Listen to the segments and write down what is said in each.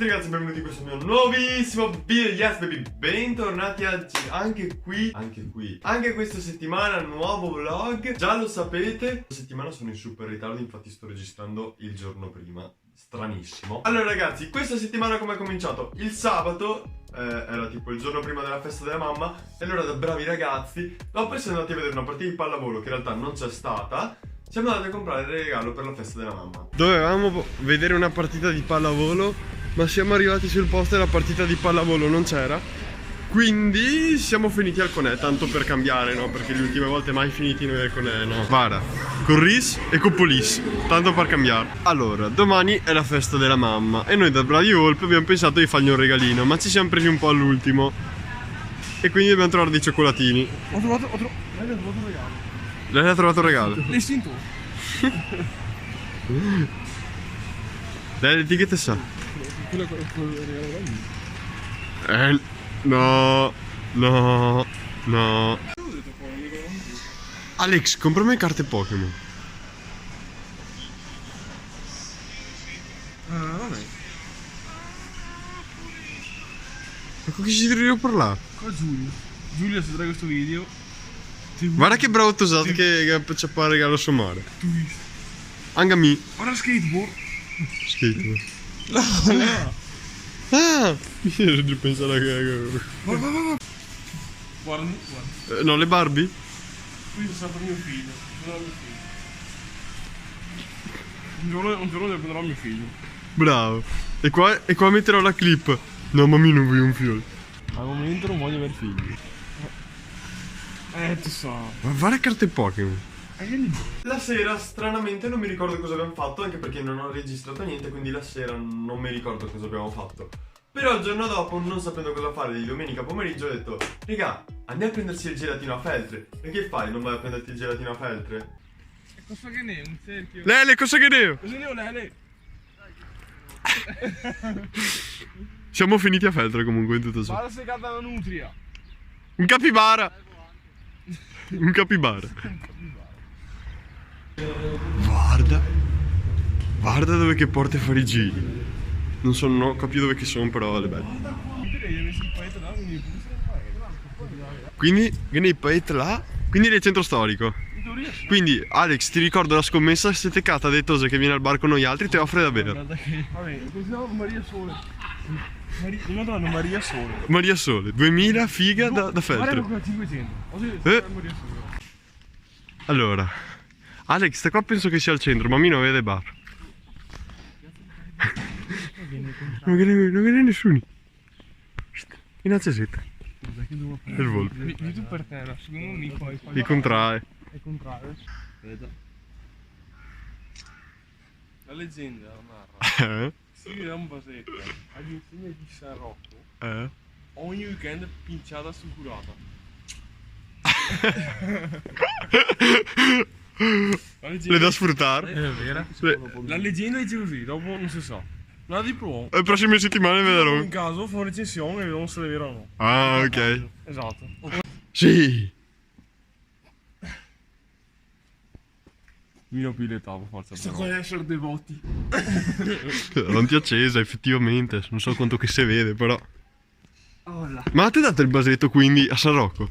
tutti ragazzi, benvenuti in questo mio nuovissimo video. Yes baby, bentornati oggi. Anche questa settimana nuovo vlog. Già lo sapete, questa settimana sono in super ritardo, infatti sto registrando il giorno prima. Stranissimo. Allora ragazzi, questa settimana come è cominciato? Il sabato era tipo il giorno prima della festa della mamma. E allora da bravi ragazzi, dopo siamo andati a vedere una partita di pallavolo che in realtà non c'è stata. Siamo andati a comprare il regalo per la festa della mamma. Dovevamo vedere una partita di pallavolo, ma siamo arrivati sul posto e la partita di pallavolo non c'era. Quindi siamo finiti al Conè, tanto per cambiare, no? Perché le ultime volte mai finiti noi al Conè, no? Guarda, con Ris e con Polis, tanto per cambiare. Allora, domani è la festa della mamma e noi da bravi Volpe abbiamo pensato di fargli un regalino, ma ci siamo presi un po' all'ultimo. E quindi dobbiamo trovare dei cioccolatini. Ho trovato un regalo. Lei ha trovato un regalo? L'hai sentito? Dai, l'etichetta sa. Quello regalo No. Alex, comprami carte Pokémon. vabbè. Ma con chi ci devo parlare? Qua Giulio se vedrai questo video. Guarda che bravo Tosat che ci fa il regalo sommario. Anche a me. Guarda skateboard. Skateboard. No. Ah, mi sento di pensare che... Guarda. No, le Barbie? Questo sarà per mio figlio. Un giorno devo prendere mio figlio. Bravo. E qua metterò la clip. No, ma io non voglio un figlio. Al momento non voglio avere figli. Tu so. Ma guarda carte Pokémon. La sera stranamente non mi ricordo cosa abbiamo fatto, anche perché non ho registrato niente, quindi la sera non mi ricordo cosa abbiamo fatto. Però il giorno dopo, non sapendo cosa fare di domenica pomeriggio, ho detto: raga, andiamo a prendersi il gelatino a feltre. E che fai? Non vai a prenderti il gelatino a feltre? Cosa che ne è? Un cerchio. Lele, cosa che ne ho? Cosa ne ho, Lele? Siamo finiti a feltre comunque in tutto ciò. Guarda se cade la nutria. Un capibara. Un capibara. Guarda dove che porta a fare i giri. Non ho capito dove che sono, però le belle. Quindi nei paese là. Quindi nel centro storico. Quindi Alex, ti ricordo la scommessa, se te cata dettosa che viene al bar con noi altri ti offre da bere. Vabbè, così Maria Sole. Maria Sole. Maria Sole, 2000 figa da feltre. Guarda 500. Maria Sole. Allora, Alex, sta qua penso che sia al centro, ma a me non vede bar. Non viene nessuno. In accesetta. Il volpe. Di tu per terra, secondo me poi. Li contrae. È contrario. Vedo. La leggenda narra. Si era un basetto all'insegna di San Rocco. Ogni weekend pinciata assicurata. Le da sfruttare? È vera. La leggenda dice così, dopo non si sa. La di pro. Le prossime settimane vedremo. In caso fa una recensione e vediamo se è vero o no. Ah, ok. Esatto. Sì. Mi ho pilettavo, forza. Sto con essere devoti. Davanti accesa, effettivamente. Non so quanto che si vede, però. Oh là. Ma ti ha dato il basetto quindi a San Rocco?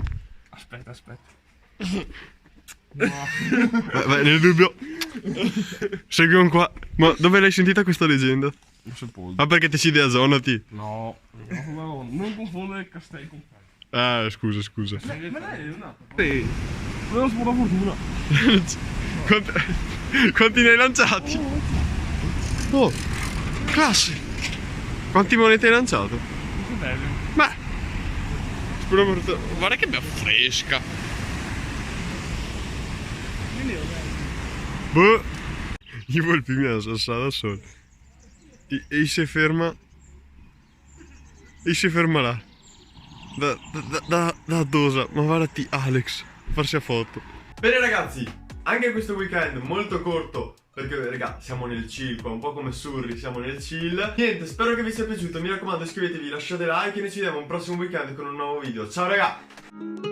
Aspetta. No. Vai, nel dubbio. Seguiamo qua. Ma dove l'hai sentita questa leggenda? Non so poi. Ma perché ti si dea zona ti? No. Non confondere il castello con quello. Ah, scusa. Ma lei è una. Sì. Non ho buona fortuna. Quanti ne hai lanciati? Oh, classe. Quanti monete hai lanciato? Che bello. Ma guarda che bella fresca. Boh. Io volpi mi hanno salsato da solo. E si ferma. E si ferma là. Da dosa. Ma guardati Alex. Farsi a foto. Bene ragazzi, anche questo weekend molto corto, perché raga siamo nel chill qua, un po' come Surri, siamo nel chill. Niente, spero che vi sia piaciuto, mi raccomando iscrivetevi, lasciate like e noi ci vediamo un prossimo weekend con un nuovo video. Ciao raga!